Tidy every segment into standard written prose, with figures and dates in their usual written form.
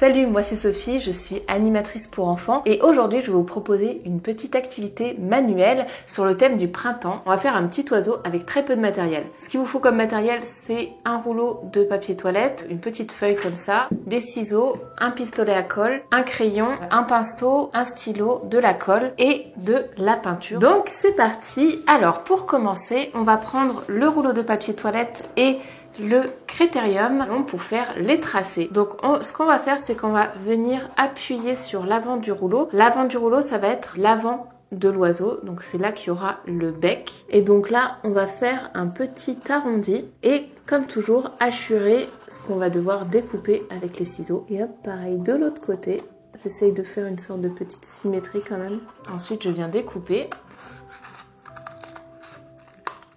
Salut, moi c'est Sophie, je suis animatrice pour enfants et aujourd'hui je vais vous proposer une petite activité manuelle sur le thème du printemps. On va faire un petit oiseau avec très peu de matériel. Ce qu'il vous faut comme matériel, c'est un rouleau de papier toilette, une petite feuille comme ça, des ciseaux, un pistolet à colle, un crayon, un pinceau, un stylo, de la colle et de la peinture. Donc c'est parti. Alors pour commencer, on va prendre le rouleau de papier toilette et le critérium pour faire les tracés. Donc ce qu'on va faire, c'est qu'on va venir appuyer sur l'avant du rouleau. L'avant du rouleau, ça va être l'avant de l'oiseau, donc c'est là qu'il y aura le bec. Et donc là, on va faire un petit arrondi et comme toujours, hachurer ce qu'on va devoir découper avec les ciseaux. Et hop, pareil de l'autre côté. J'essaye de faire une sorte de petite symétrie quand même. Ensuite, je viens découper.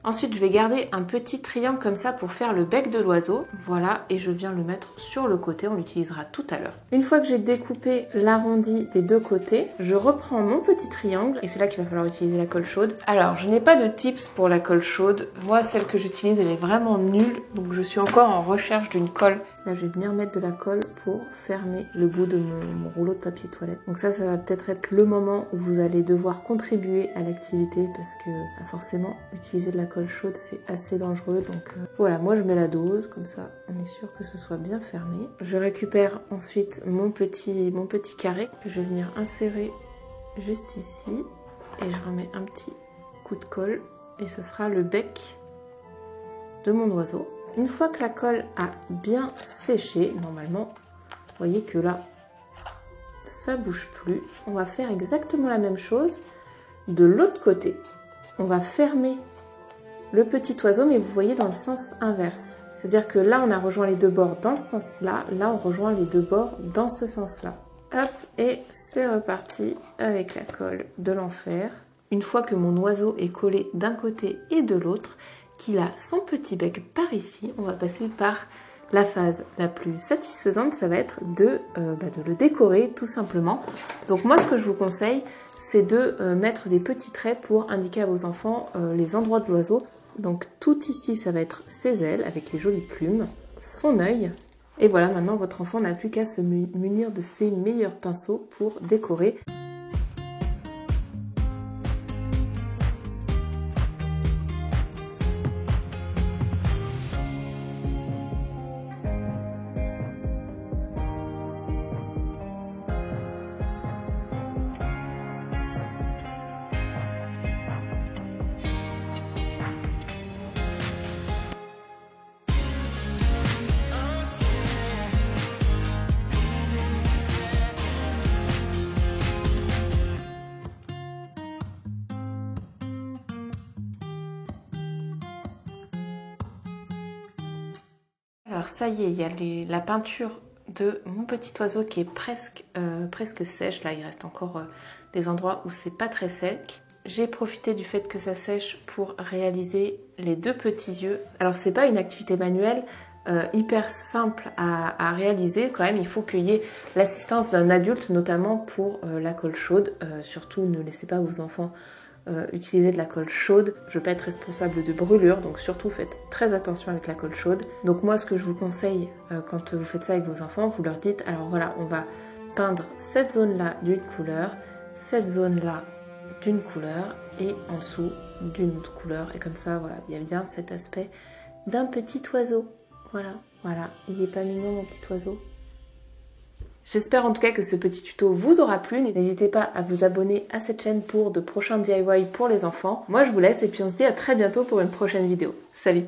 Ensuite, je vais garder un petit triangle comme ça pour faire le bec de l'oiseau. Voilà, et je viens le mettre sur le côté, on l'utilisera tout à l'heure. Une fois que j'ai découpé l'arrondi des deux côtés, je reprends mon petit triangle et c'est là qu'il va falloir utiliser la colle chaude. Alors, je n'ai pas de tips pour la colle chaude. Moi, celle que j'utilise, elle est vraiment nulle, donc je suis encore en recherche d'une colle. Là, je vais venir mettre de la colle pour fermer le bout de mon rouleau de papier toilette. Donc ça va peut-être être le moment où vous allez devoir contribuer à l'activité parce que forcément, utiliser de la colle chaude, c'est assez dangereux. Donc voilà, moi je mets la dose, comme ça, on est sûr que ce soit bien fermé. Je récupère ensuite mon petit carré que je vais venir insérer juste ici. Et je remets un petit coup de colle et ce sera le bec de mon oiseau. Une fois que la colle a bien séché, normalement, vous voyez que là, ça bouge plus. On va faire exactement la même chose de l'autre côté. On va fermer le petit oiseau, mais vous voyez dans le sens inverse. C'est-à-dire que là, on a rejoint les deux bords dans ce sens-là. Là, on rejoint les deux bords dans ce sens-là. Hop, et c'est reparti avec la colle de l'enfer. Une fois que mon oiseau est collé d'un côté et de l'autre, qu'il a son petit bec par ici, on va passer par la phase la plus satisfaisante, ça va être de le décorer tout simplement. Donc moi ce que je vous conseille, c'est de mettre des petits traits pour indiquer à vos enfants les endroits de l'oiseau. Donc tout ici, ça va être ses ailes avec les jolies plumes, son œil. Et voilà, maintenant votre enfant n'a plus qu'à se munir de ses meilleurs pinceaux pour décorer. Alors ça y est, il y a la peinture de mon petit oiseau qui est presque sèche. Là, il reste encore des endroits où c'est pas très sec. J'ai profité du fait que ça sèche pour réaliser les deux petits yeux. Alors c'est pas une activité manuelle hyper simple à réaliser. Quand même, il faut qu'il y ait l'assistance d'un adulte, notamment pour la colle chaude. Surtout, ne laissez pas vos enfants utiliser de la colle chaude. Je ne veux pas être responsable de brûlure, donc surtout faites très attention avec la colle chaude. Donc moi, ce que je vous conseille quand vous faites ça avec vos enfants, vous leur dites, alors voilà, on va peindre cette zone-là d'une couleur, cette zone-là d'une couleur, et en dessous d'une autre couleur. Et comme ça, voilà, il y a bien cet aspect d'un petit oiseau. Voilà, il est pas mignon mon petit oiseau? J'espère en tout cas que ce petit tuto vous aura plu. N'hésitez pas à vous abonner à cette chaîne pour de prochains DIY pour les enfants. Moi je vous laisse et puis on se dit à très bientôt pour une prochaine vidéo. Salut!